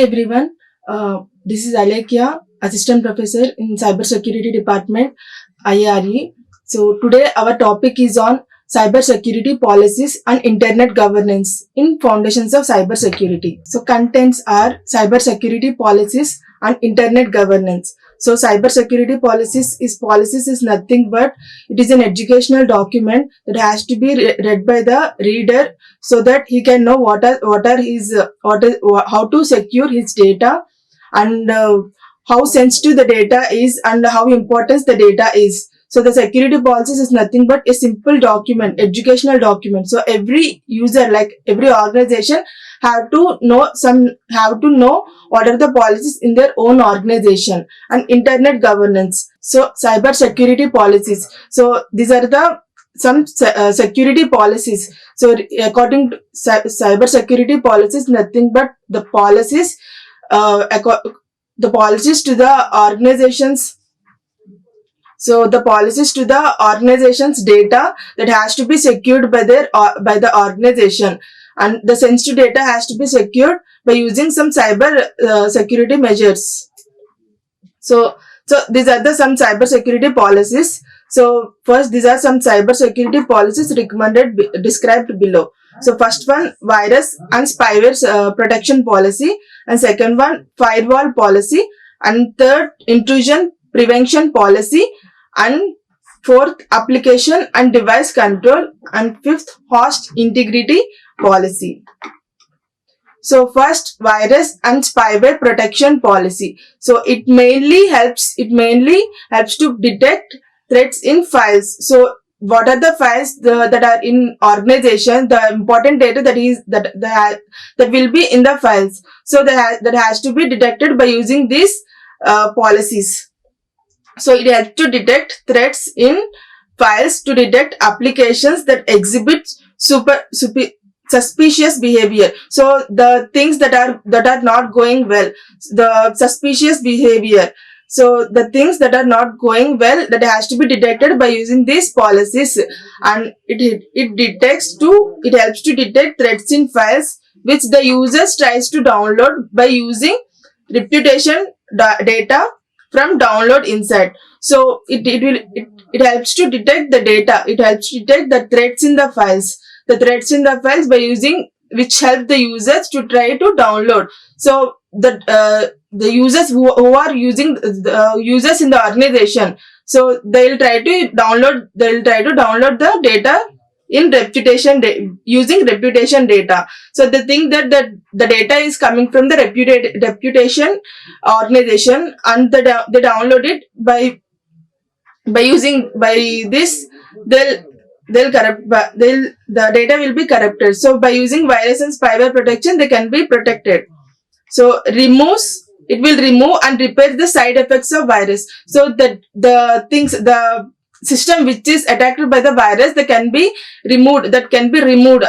everyone, this is Alekhya, Assistant Professor in Cybersecurity Department, IARE. So today our topic is on cybersecurity policies and internet governance in foundations of cybersecurity. So contents are cybersecurity policies and internet governance. So cybersecurity policies is nothing but it is an educational document that has to be read by the reader so that he can know how to secure his data and how sensitive the data is and how important the data is. So the security policies is nothing but a simple document, educational document. So every user, like every organization, have to know what are the policies in their own organization. And internet governance. So cyber security policies. So these are the some security policies. So according to cyber security policies, nothing but the policies to the organizations. So the policies to the organization's data that has to be secured by the organization, and the sensitive data has to be secured by using some cyber security measures. So these are some cyber security policies. So first, these are some cyber security policies described below. So first one, virus and spyware protection policy, and second one, firewall policy, and third, intrusion prevention policy, and fourth, application and device control, and fifth, host integrity policy. So first, virus and spyware protection policy. So it mainly helps to detect threats in files. So what are the files that are in organization, the important data that will be in the files. So that has to be detected by using these policies. So it helps to detect threats in files, to detect applications that exhibit suspicious behavior. So the things that are not going well, the suspicious behavior. So the things that are not going well, that has to be detected by using these policies, and it helps to detect threats in files which the users tries to download by using reputation data from download inside. So it helps to detect the data. It helps to detect the threats in the files. The threats in the files by using which help the users to try to download. So the users who are using the users in the organization, so they'll try to download the data in using reputation data. So they think that the data is coming from the reputation organization, and they download it by this, the data will be corrupted. So by using virus and spyware protection, they can be protected. So it will remove and repair the side effects of virus. So the system which is attacked by the virus, that can be removed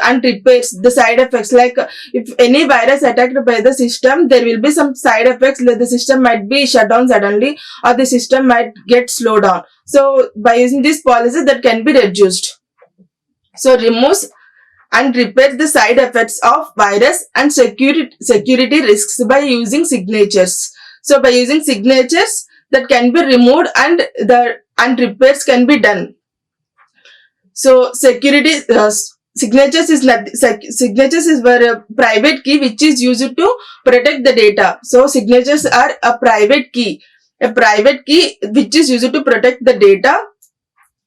and repairs the side effects. Like if any virus attacked by the system, there will be some side effects, like the system might be shut down suddenly, or the system might get slowed down. So by using this policy, that can be reduced. So removes and repairs the side effects of virus and security risks by using signatures. So by using signatures, that can be removed and repairs can be done. So signatures is a private key which is used to protect the data. So signatures are a private key which is used to protect the data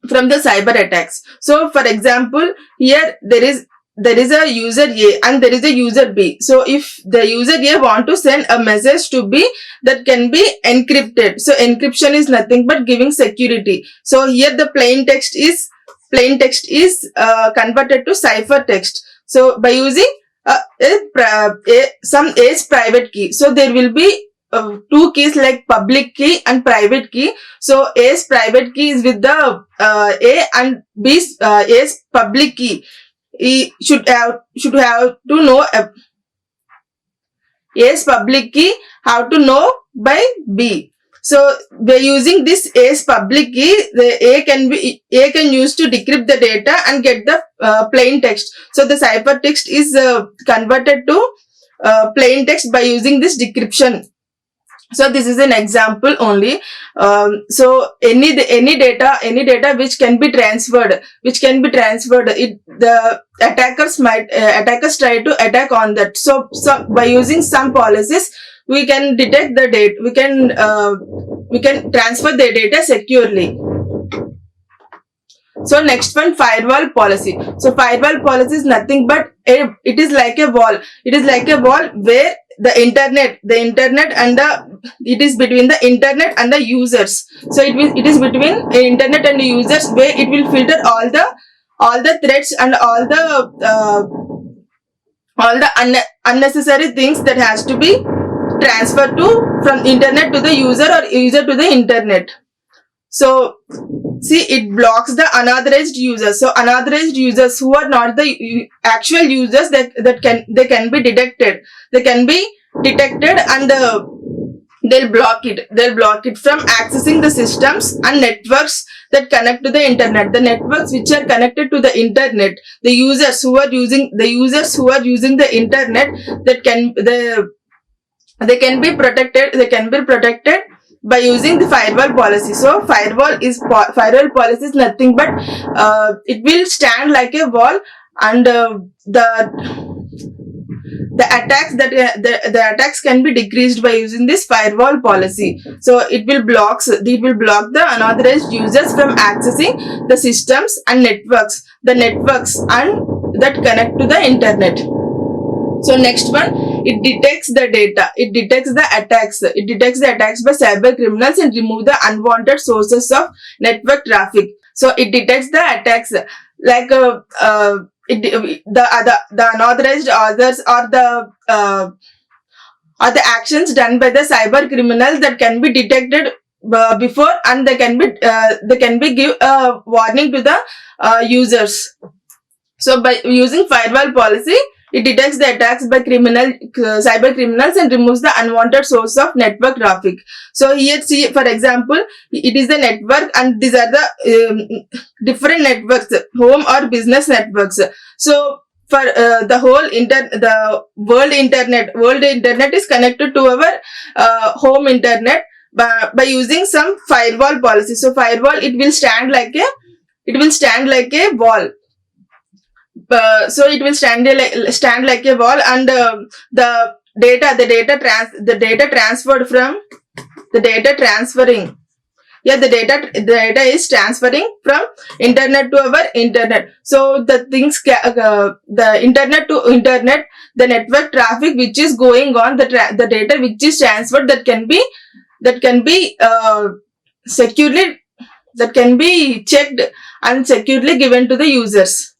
from the cyber attacks. So for example, here there is a user A and there is a user B. So if the user A want to send a message to B, that can be encrypted. So encryption is nothing but giving security. So here the plain text is converted to ciphertext. So by using some A's private key. So there will be two keys like public key and private key. So A's private key is with the A, and B's A's public key. He should have to know A's public key, how to know by B. So by using this A's public key, the A can use to decrypt the data and get the plain text. So the ciphertext is converted to plain text by using this decryption. So this is an example only. So any data which can be transferred, the attackers try to attack on that. So by using some policies, we can detect the data. We can transfer the data securely. So next one, firewall policy. So firewall policy is nothing but it is like a wall. It is like a wall where the internet and it is between the internet and the users. So it is between internet and the users, where it will filter all the threats and all the unnecessary things that has to be transferred from internet to the user or user to the internet. So see, it blocks the unauthorized users. So unauthorized users who are not the actual users, they can be detected. They can be detected, and they'll block it. They'll block it from accessing the systems and networks that connect to the internet. The networks which are connected to the internet, the users who are using the internet, they can be protected. They can be protected by using the firewall policy. So firewall policy is nothing but it will stand like a wall, and the attacks can be decreased by using this firewall policy. So it will block the unauthorized users from accessing the systems and networks and that connect to the internet. So next one, it detects the data. It detects the attacks. It detects the attacks by cyber criminals and remove the unwanted sources of network traffic. So it detects the attacks like the unauthorized others or the actions done by the cyber criminals that can be detected before, and they can be give a warning to the users. So by using firewall policy, it detects the attacks by cyber criminals and removes the unwanted source of network traffic. So here, see, for example, it is the network, and these are the different networks, home or business networks. So for the world internet is connected to our home internet by using some firewall policy. So firewall, it will stand like a wall. So it will stand like a wall, and the data is transferring from internet to our internet. So the things, the internet to internet, the network traffic which is going on, the data which is transferred, that can be securely, that can be checked and securely given to the users.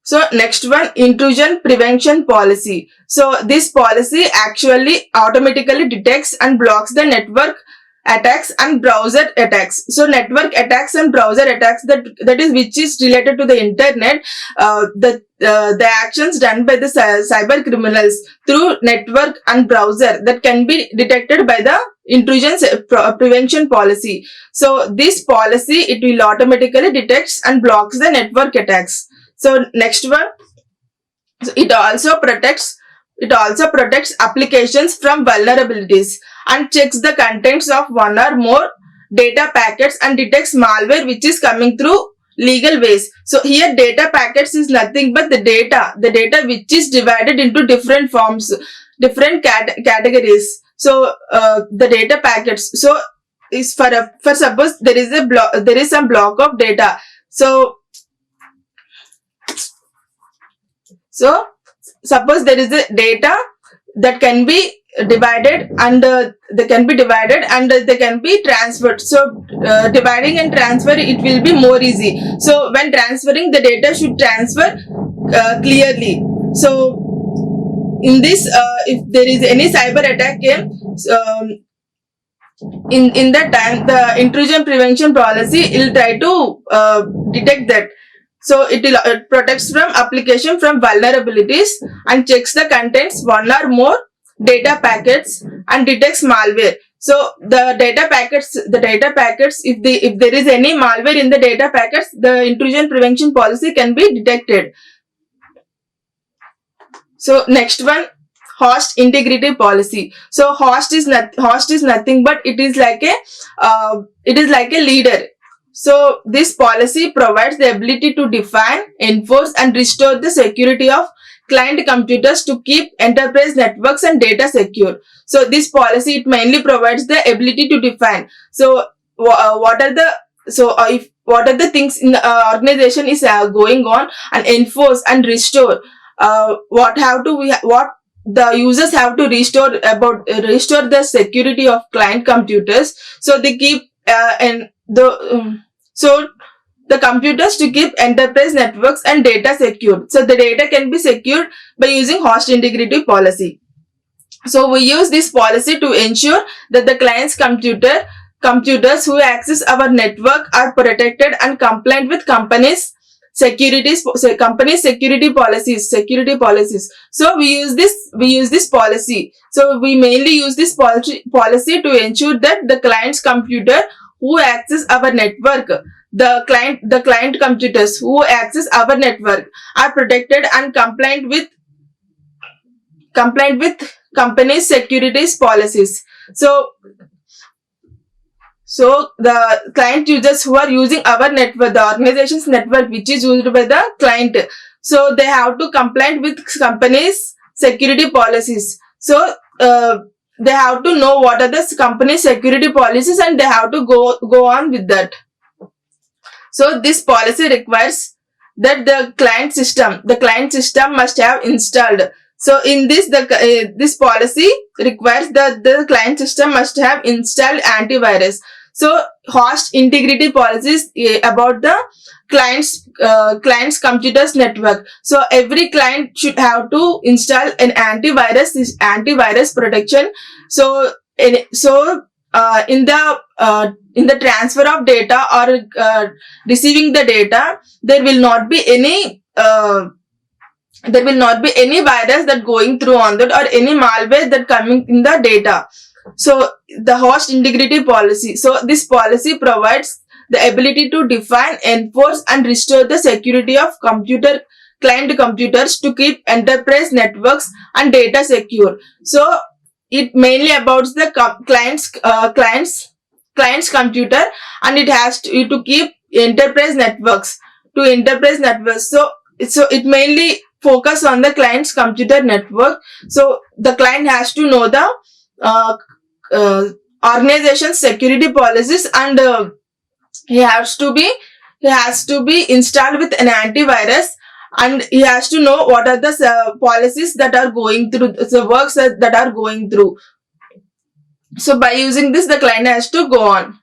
So next one, intrusion prevention policy. So this policy actually automatically detects and blocks the network attacks and browser attacks. So network attacks and browser attacks, that is which is related to the internet, the actions done by the cyber criminals through network and browser, that can be detected by the intrusion prevention policy. So this policy, it will automatically detects and blocks the network attacks. So next one, so it also protects applications from vulnerabilities and checks the contents of one or more data packets and detects malware which is coming through legal ways. So here data packets is nothing but the data which is divided into different forms, different categories. So the data packets, so is for suppose there is some block of data. So suppose there is a data that can be divided, and they can be transferred. So dividing and transfer, it will be more easy. So when transferring, the data should transfer clearly. So in this, if there is any cyber attack came, in that time, the intrusion prevention policy will try to detect that. So it protects from application from vulnerabilities and checks the contents one or more data packets and detects malware. So the data packets, if there is any malware in the data packets, the intrusion prevention policy can be detected. So next one, host integrity policy. So host is nothing but it is like a leader. So this policy provides the ability to define, enforce and restore the security of client computers to keep enterprise networks and data secure. So this policy, it mainly provides the ability to define. So what are the things in the organization is going on, and enforce and restore. What the users have to restore the security of client computers. So they keep so the computers to keep enterprise networks and data secure. So the data can be secured by using host integrity policy. So we use this policy to ensure that the client's computers who access our network are protected and compliant with company's security policies. So we use this policy. So we mainly use this policy to ensure that the client's computer who access our network, the client computers who access our network are protected and compliant with company's securities policies. So the client users who are using our network, the organization's network which is used by the client, so they have to comply with company's security policies. So they have to know what are the company's security policies and they have to go on with that. So this policy requires that the client system must have installed. So in this, this policy requires that the client system must have installed antivirus. So host integrity policies about the client's computer's network. So every client should have to install an antivirus protection. So in the transfer of data or receiving the data, there will not be any virus that going through on that or any malware that coming in the data. So the host integrity policy. So this policy provides the ability to define, enforce and restore the security of client computers to keep enterprise networks and data secure. So it mainly about the client's computer, and it has to keep enterprise networks. So it mainly focus on the client's computer network. So the client has to know the organization's security policies, and he has to be installed with an antivirus, and he has to know what are the policies that are going through, the works that are going through. So by using this, the client has to go on.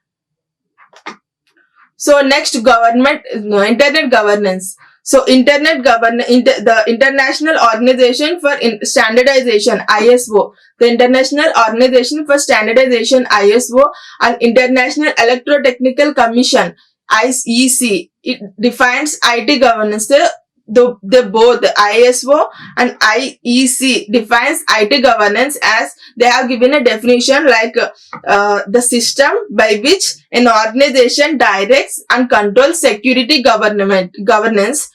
So next, internet governance. So the International Organization for Standardization, ISO, the International Organization for Standardization, ISO, and International Electrotechnical Commission, IEC, it defines IT governance. Both the ISO and IEC defines IT governance as they have given a definition like the system by which an organization directs and controls security governance,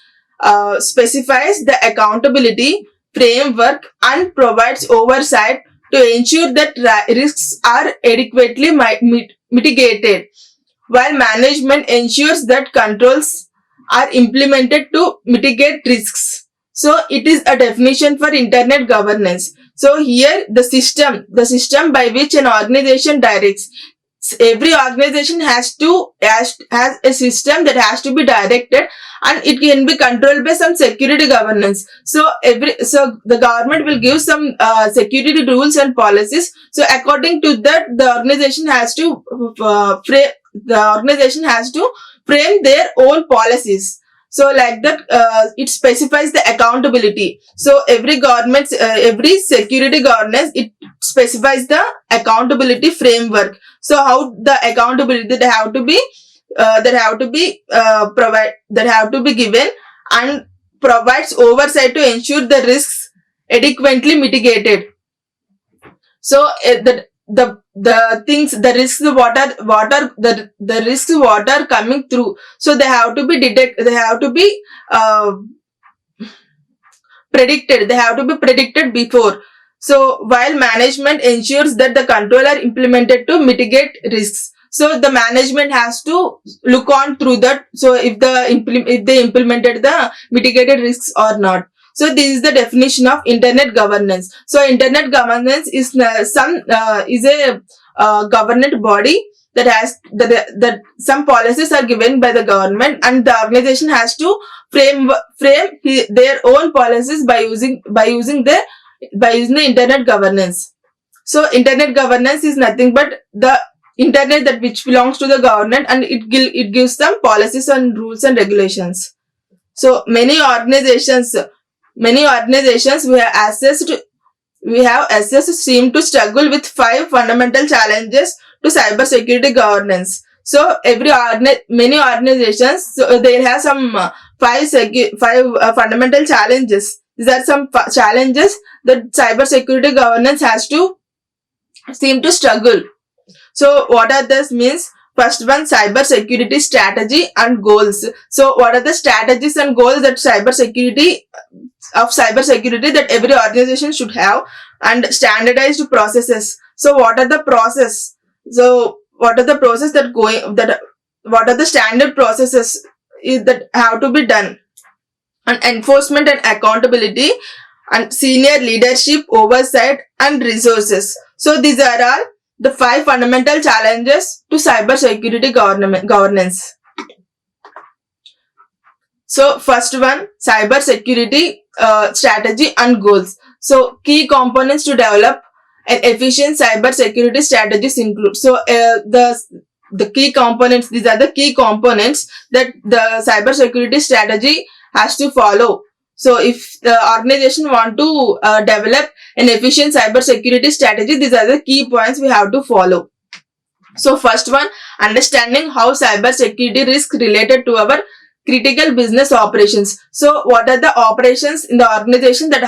specifies the accountability framework and provides oversight to ensure that risks are adequately mitigated, while management ensures that controls are implemented to mitigate risks. So it is a definition for internet governance. So here the system by which an organization directs. Every organization has a system that has to be directed, and it can be controlled by some security governance. So the government will give some security rules and policies. So according to that, the organization has to frame their own policies. So like that, it specifies the accountability. So every security governance, it specifies the accountability framework. So how the accountability that have to be given, and provides oversight to ensure the risks adequately mitigated. So the risks what are coming through, so they have to be predicted. They have to be predicted before. So while management ensures that the control are implemented to mitigate risks. So the management has to look on through that. So if they implemented the mitigated risks or not. So this is the definition of internet governance. So internet governance is a government body that has that some policies are given by the government, and the organization has to frame their own policies by using the internet governance. So internet governance is nothing but the internet that which belongs to the government, and it gives some policies and rules and regulations. So many organizations we have assessed seem to struggle with 5 fundamental challenges to cybersecurity governance. So many organizations, so they have some 5 fundamental challenges. These are some challenges that cybersecurity governance has to seem to struggle. So what are this means? First one, cybersecurity strategy and goals. So what are the strategies and goals that cybersecurity that every organization should have, and standardized processes. So what are the process? So what are the process what are the standard processes that have to be done? And enforcement and accountability, and senior leadership, oversight and resources. So these are all the 5 fundamental challenges to cybersecurity governance. So first one, cybersecurity strategy and goals. So key components to develop an efficient cybersecurity strategies include. So the key components, these are the key components that the cybersecurity strategy has to follow. So if the organization want to develop an efficient cybersecurity strategy, these are the key points we have to follow. So first one, understanding how cybersecurity risk related to our critical business operations. So what are the operations in the organization that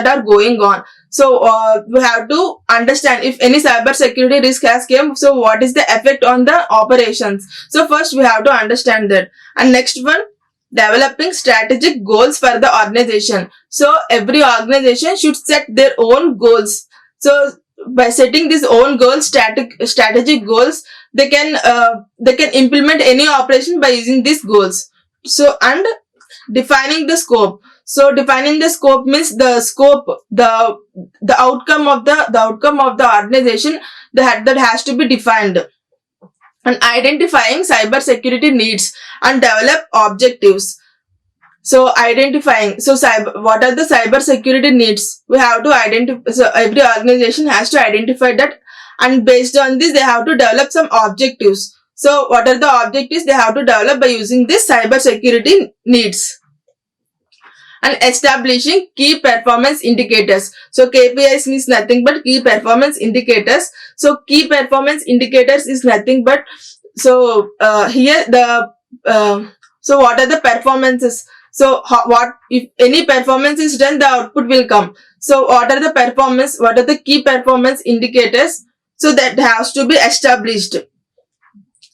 are going on? So we have to understand if any cybersecurity risk has came, so what is the effect on the operations. So first we have to understand that. And next one, developing strategic goals for the organization. So every organization should set their own goals. So by setting these own goals, strategic goals, they can implement any operation by using these goals. So, and defining the scope. So defining the scope means the scope, the outcome of the organization that has to be defined. And identifying cybersecurity needs and develop objectives. So identifying, what are the cybersecurity needs? We have to identify, so every organization has to identify that, and based on this they have to develop some objectives. So what are the objectives they have to develop by using this cybersecurity needs? And establishing key performance indicators. So KPIs means nothing but key performance indicators. So key performance indicators is nothing but, so here the so what are the performances? So what if any performance is done, the output will come. So what are the key performance indicators? So that has to be established.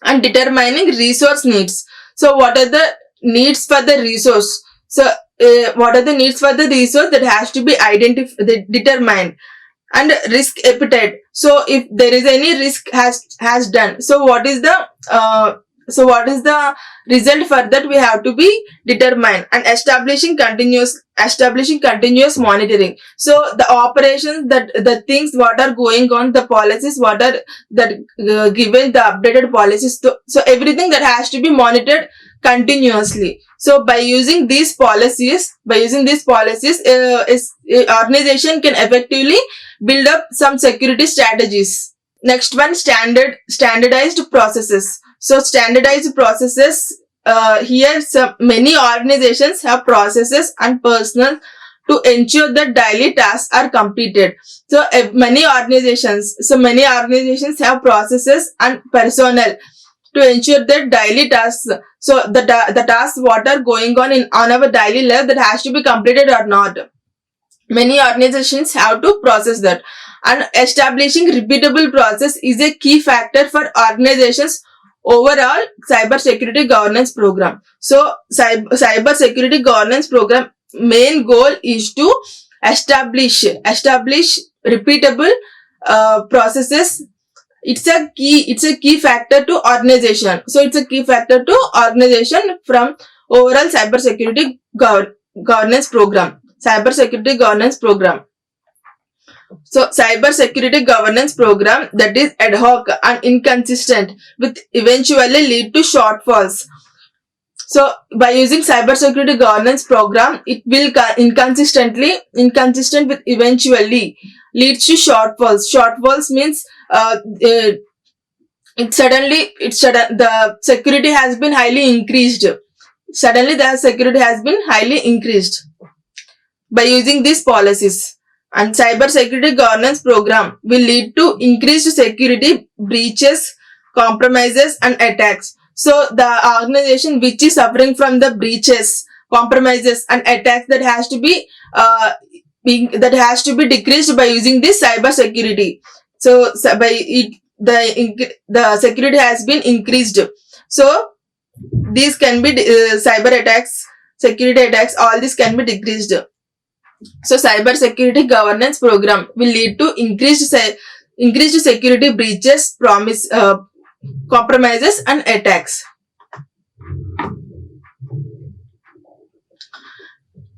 And determining resource needs. So what are the needs for the resource? So what are the needs for the resource that has to be determined. And risk appetite. So if there is any risk has done, so what is the result for that we have to be determined. And establishing continuous monitoring. So the operations, the things what are going on, the policies what are given, the updated policies, so everything that has to be monitored continuously. So by using these policies, organization can effectively build up some security strategies. Next one, standardized processes. So standardized processes, here many organizations have processes and personnel to ensure that daily tasks are completed. So many organizations have processes and personnel to ensure that daily tasks, so the tasks what are going on our daily life, that has to be completed or not. Many organizations have to process that. And establishing repeatable process is a key factor for organizations overall cybersecurity governance program. So cybersecurity governance program main goal is to establish repeatable processes. It's a key factor to organization. So it's a key factor to organization from overall cybersecurity governance program. Cybersecurity governance program. So cybersecurity governance program that is ad hoc and inconsistent with eventually lead to shortfalls. So by using cybersecurity governance program, it will inconsistent with eventually leads to shortfalls. Shortfalls means the security has been highly increased. Suddenly the security has been highly increased by using these policies. And cybersecurity governance program will lead to increased security breaches, compromises and attacks. So the organization which is suffering from the breaches, compromises and attacks, that has to be decreased by using this cybersecurity. So by it, the security has been increased. So these can be cyber attacks, security attacks, all this can be decreased. So cyber security governance program will lead to increased security breaches, compromises and attacks.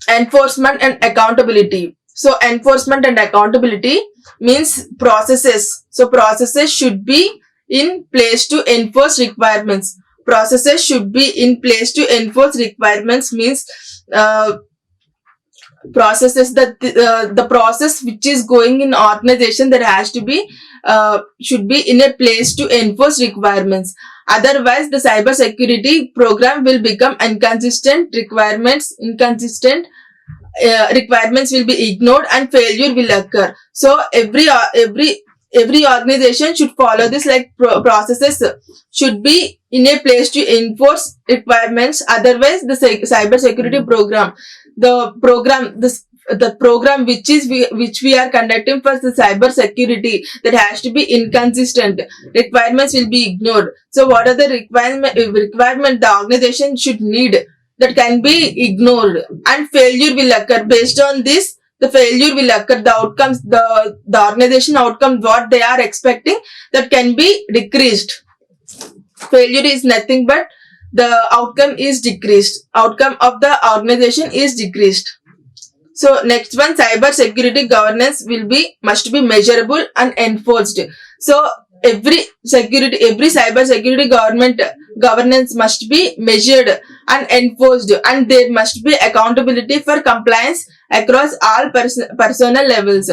Enforcement and accountability. So enforcement and accountability means processes. So processes should be in place to enforce requirements. Processes should be in place to enforce requirements means processes that the process which is going in organization, that has to be should be in a place to enforce requirements. Otherwise the cyber security program will become inconsistent. Requirements will be ignored and failure will occur. So every organization should follow this, like processes should be in a place to enforce requirements. Otherwise the cyber security program, the program which we are conducting for the cyber security, that has to be inconsistent. Requirements will be ignored. So what are the requirement the organization should need, that can be ignored, and failure will occur. Based on this, the failure will occur. The outcomes, the organization outcome, what they are expecting, that can be decreased. Failure is nothing but the outcome is decreased. Outcome of the organization is decreased. So next one, cyber security governance must be measurable and enforced. So every cyber security governance must be measured and enforced, and there must be accountability for compliance across all personnel levels.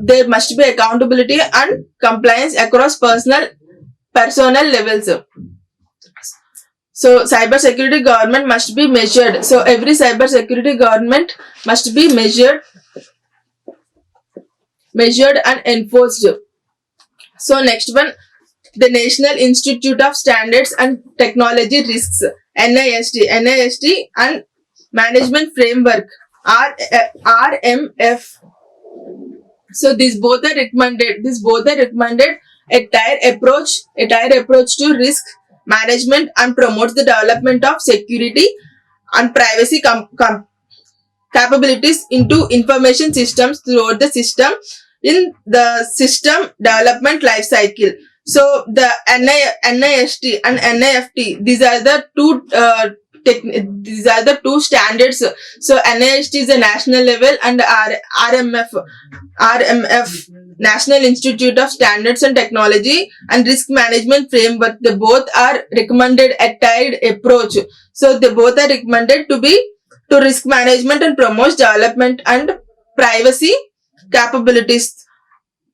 There must be accountability and compliance across personnel levels. So cyber security government must be measured. So every cyber security government must be measured and enforced. So next one, the National Institute of Standards and Technology Risks, NIST and Management Framework, RMF. So these both are recommended. A tiered approach to risk management and promotes the development of security and privacy capabilities into information systems throughout the system in the system development life cycle. So the NIST and NIFT, these are the two standards. So NIST is a national level, and RMF, National Institute of Standards and Technology and Risk Management Framework, they both are recommended a tiered approach. So they both are recommended to risk management and promotes development and privacy capabilities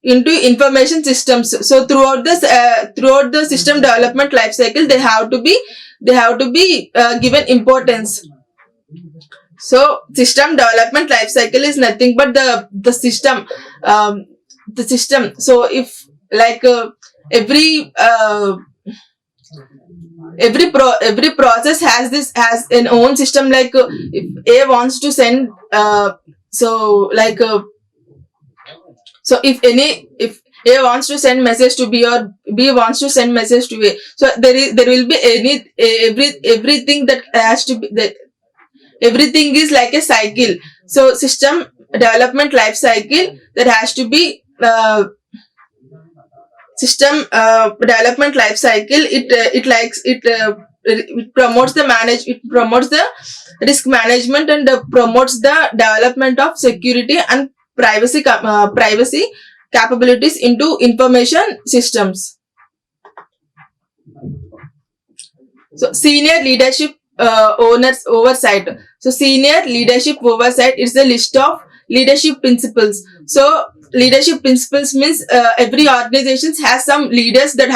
into information systems. So throughout the system development life cycle, they have to be given importance. So system development life cycle is nothing but the system. So if like every process has an own system. Like if A wants to send so if A wants to send message to B, or B wants to send message to A, so there will be everything that has to be everything is like a cycle. So system development life cycle, there has to be system development life cycle. It promotes the risk management, and promotes the development of security and privacy capabilities into information systems. So senior leadership owners oversight. So senior leadership oversight is the list of leadership principles. So leadership principles means every organization has some leaders they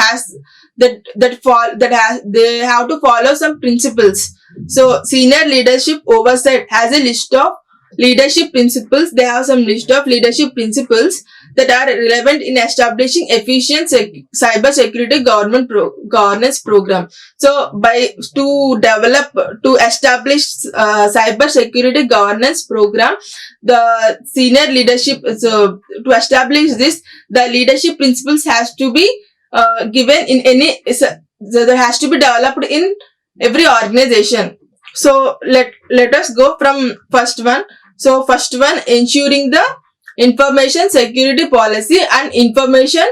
have to follow some principles. So senior leadership oversight has a list of leadership principles. They have some list of leadership principles that are relevant in establishing efficient cyber security governance program. So to establish cyber security governance program, the senior leadership, so to establish this, the leadership principles has to be given in any, so there has to be developed in every organization. So let us go from first one. So first one, ensuring the information security policy and information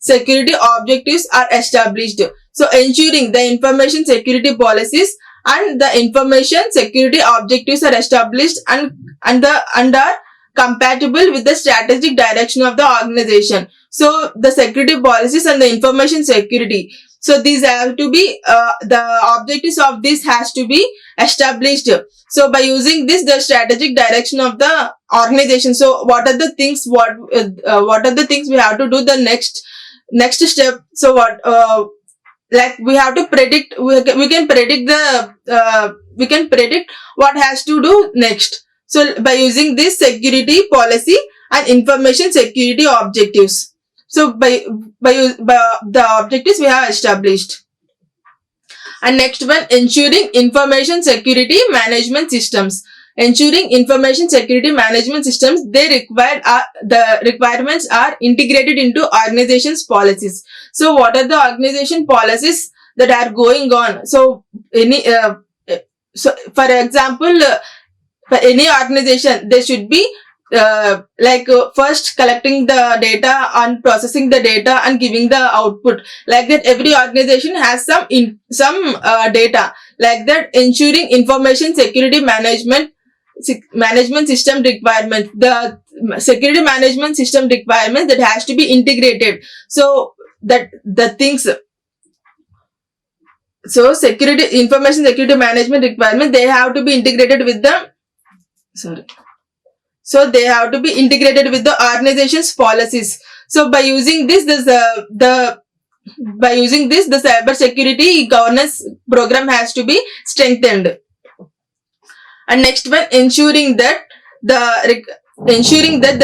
security objectives are established. So ensuring the information security policies and the information security objectives are established and are compatible with the strategic direction of the organization. So the security policies and the information security, so these have to be the objectives of this has to be established. So by using this, the strategic direction of the organization. So what are the things we have to do the next step? So like we have to predict, we can predict what has to do next. So by using this security policy and information security objectives. So by the objectives we have established. And next one, ensuring information security management systems. Ensuring information security management systems, the requirements are integrated into organization's policies. So what are the organization policies that are going on? So so for example, for any organization, there should be first collecting the data and processing the data and giving the output. Like that, every organization has some data. Like that, ensuring information security management system requirements. The security management system requirements that has to be integrated. So that the things. So information security management requirements, they have to be integrated with the. So they have to be integrated with the organization's policies. So by using this, the cyber security governance program has to be strengthened. And next one, ensuring that the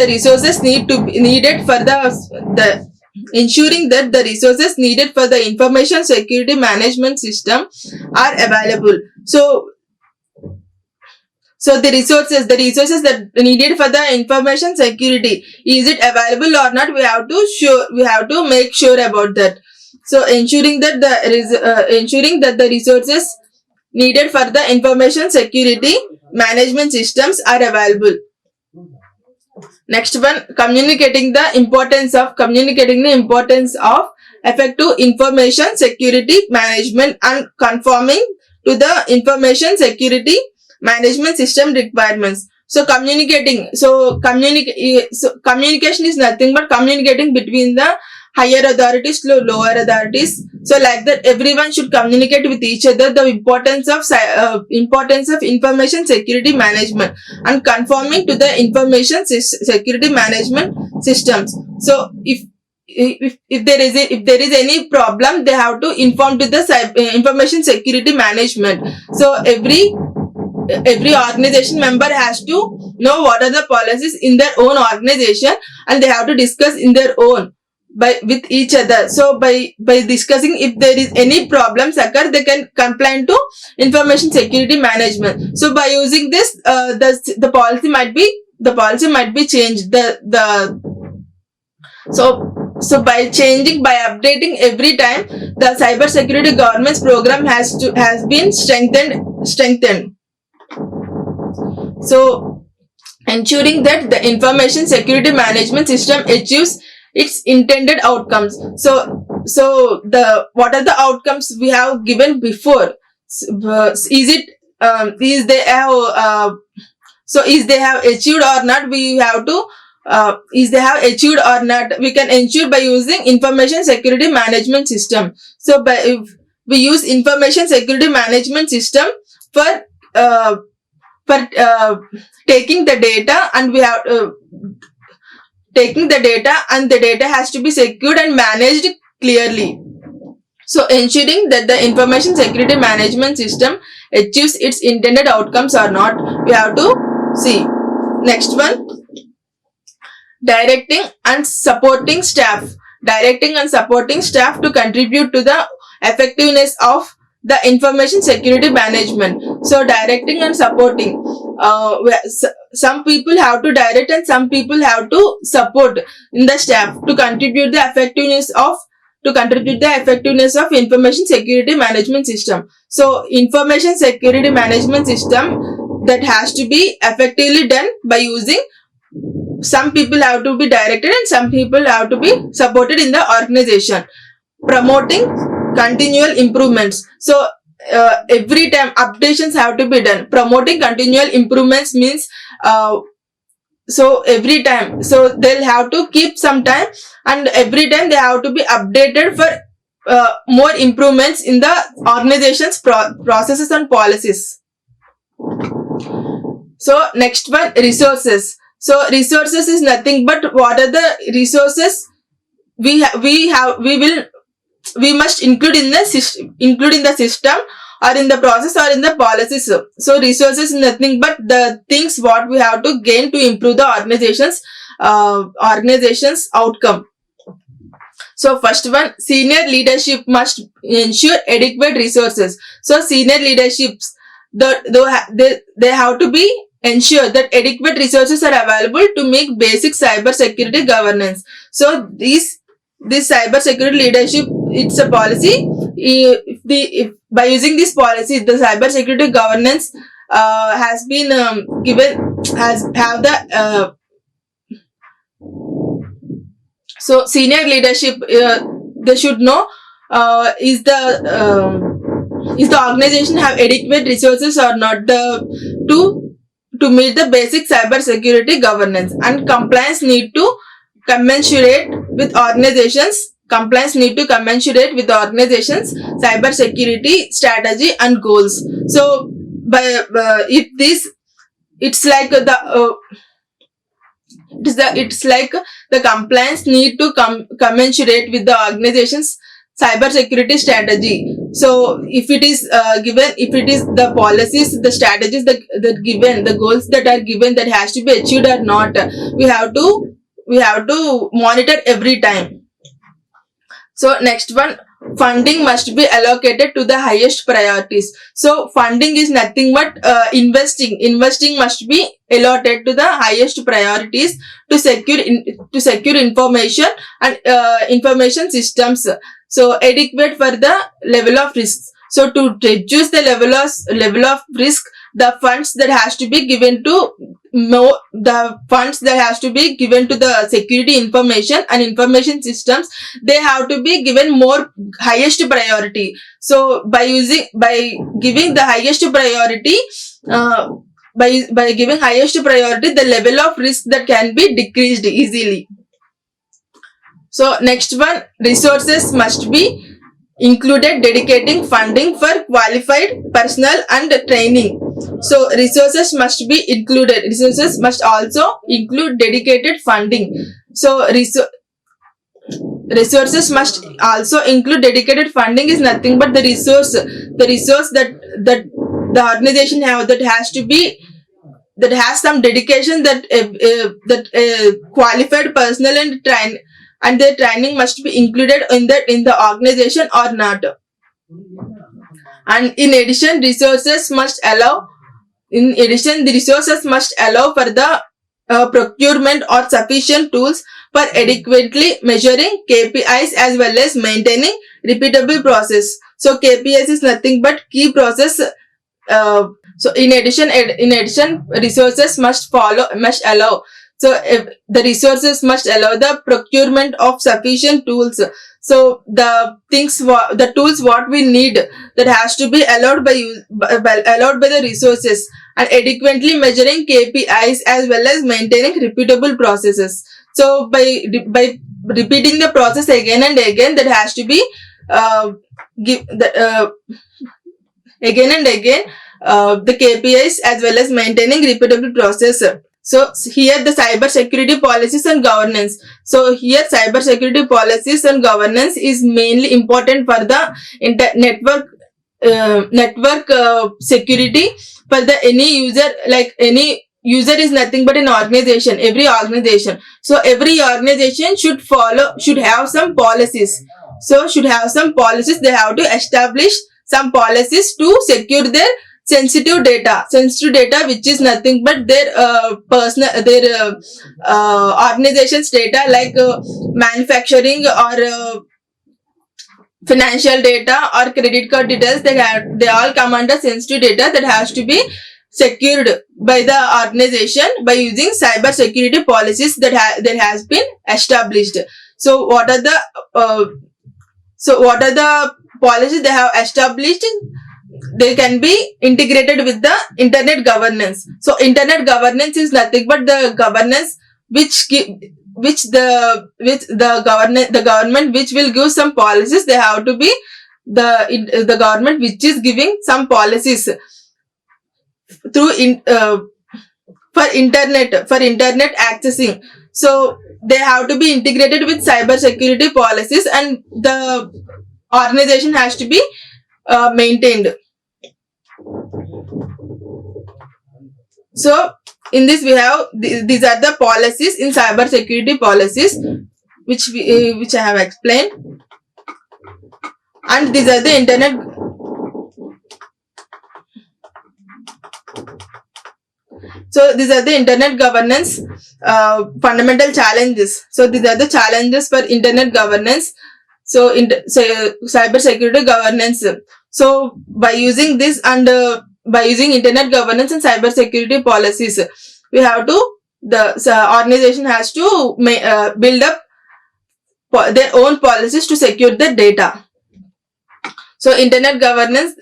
resources needed for the information security management system are available. So the resources that needed for the information security, is it available or not? We have to make sure about that. So ensuring that the resources needed for the information security management systems are available. Next one, communicating the importance of effective information security management and conforming to the information security management system requirements. So communication is nothing but communicating between the higher authorities to lower authorities. So like that, everyone should communicate with each other the importance of information security management and conforming to the information security management systems. So if there is any problem, they have to inform to the information security management. So every organization member has to know what are the policies in their own organization, and they have to discuss in their own with each other. So by discussing, if there is any problems occur, they can complain to information security management. So by using this, the policy might be changed. So by updating every time, the cyber security governance program has been strengthened. So ensuring that the information security management system achieves its intended outcomes. So what are the outcomes we have given before? Is it is they have is they have achieved or not? We have to is they have achieved or not, we can ensure by using information security management system. So if we use information security management system for taking the data, and we have taking the data, and the data has to be secured and managed clearly. So ensuring that the information security management system achieves its intended outcomes or not, we have to see. Next one, directing and supporting staff. Directing and supporting staff to contribute to the effectiveness of the information security management. So directing and supporting, some people have to direct and some people have to support in the staff to contribute the effectiveness of information security management system. So information security management system that has to be effectively done by using, some people have to be directed and some people have to be supported in the organization. Promoting continual improvements. So every time updations have to be done. Promoting continual improvements means so every time, so they'll have to keep some time, and every time they have to be updated for more improvements in the organization's processes and policies. So next one, resources. So resources is nothing but what are the resources we must include in the system or in the process or in the policies. So resources is nothing but the things what we have to gain to improve the organization's outcome. So first one, senior leadership must ensure adequate resources. So senior leaderships, they have to be ensure that adequate resources are available to make basic cyber security governance. So this cyber security leadership, it's a policy. If by using this policy, the cyber security governance has been so senior leadership, they should know is the organization have adequate resources or not to meet the basic cyber security governance, and compliance need to commensurate with organizations cyber security strategy and goals. So if this, it's like the compliance need to commensurate with the organization's cyber security strategy. So if it is the policies, the strategies that given, the goals that are given, that has to be achieved or not, we have to monitor every time. So next one, funding must be allocated to the highest priorities. So funding is nothing but investing must be allotted to the highest priorities to secure information and information systems. So adequate for the level of risks. So to reduce the level of risk, the funds that has to be given to the security information and information systems, they have to be given more highest priority. So by giving the highest priority, by giving highest priority, the level of risk that can be decreased easily. So next one, resources must be included dedicating funding for qualified personnel and training. So resources must be included. Resources must also include dedicated funding. So resources must also include dedicated funding is nothing but the resource that the organization that has some dedication, that qualified personnel and their training must be included in the organization or not. And in addition, the resources must allow for the procurement or sufficient tools for adequately measuring KPIs as well as maintaining repeatable process. So KPIs is nothing but key process So in addition, resources must allow. So if the resources must allow the procurement of sufficient tools. So the tools what we need, that has to be allowed by the resources, and adequately measuring KPIs as well as maintaining repeatable processes. So by repeating the process again and again, that has to be again and again the KPIs as well as maintaining repeatable process. So here the cyber security policies and governance. So here cyber security policies and governance is mainly important for the network security for the any user. Like any user is nothing but an organization, every organization. So every organization should have some policies. They have to establish some policies to secure their sensitive data which is nothing but their organization's data, like manufacturing or financial data or credit card details. They all come under sensitive data that has to be secured by the organization by using cyber security policies that has been established. So what are the policies they have established? They can be integrated with the internet governance. So internet governance is nothing but the governance the government which will give some policies. They have to be the government which is giving some policies through for internet accessing. So they have to be integrated with cyber security policies, and the organization has to be maintained. So in this we have these are the policies in cyber security policies which I have explained, and these are the internet. So these are the internet governance fundamental challenges. So these are the challenges for internet governance. So cyber security governance. So by using this and by using internet governance and cyber security policies, we have to organization has to build up their own policies to secure the data. So internet governance,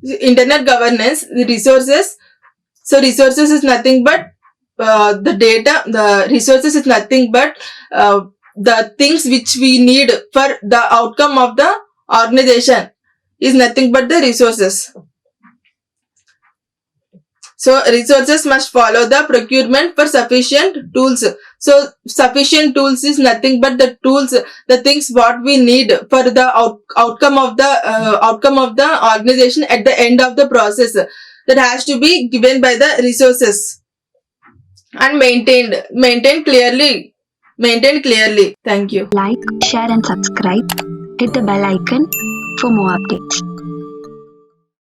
the resources. So resources is nothing but the data. The resources is nothing but the things which we need for the outcome of the organization is nothing but the resources. So resources must follow the procurement for sufficient tools. So sufficient tools is nothing but the tools, the things what we need for the outcome of the organization at the end of the process, that has to be given by the resources and maintained clearly. Thank you. Like, share and subscribe. Hit the bell icon for more updates.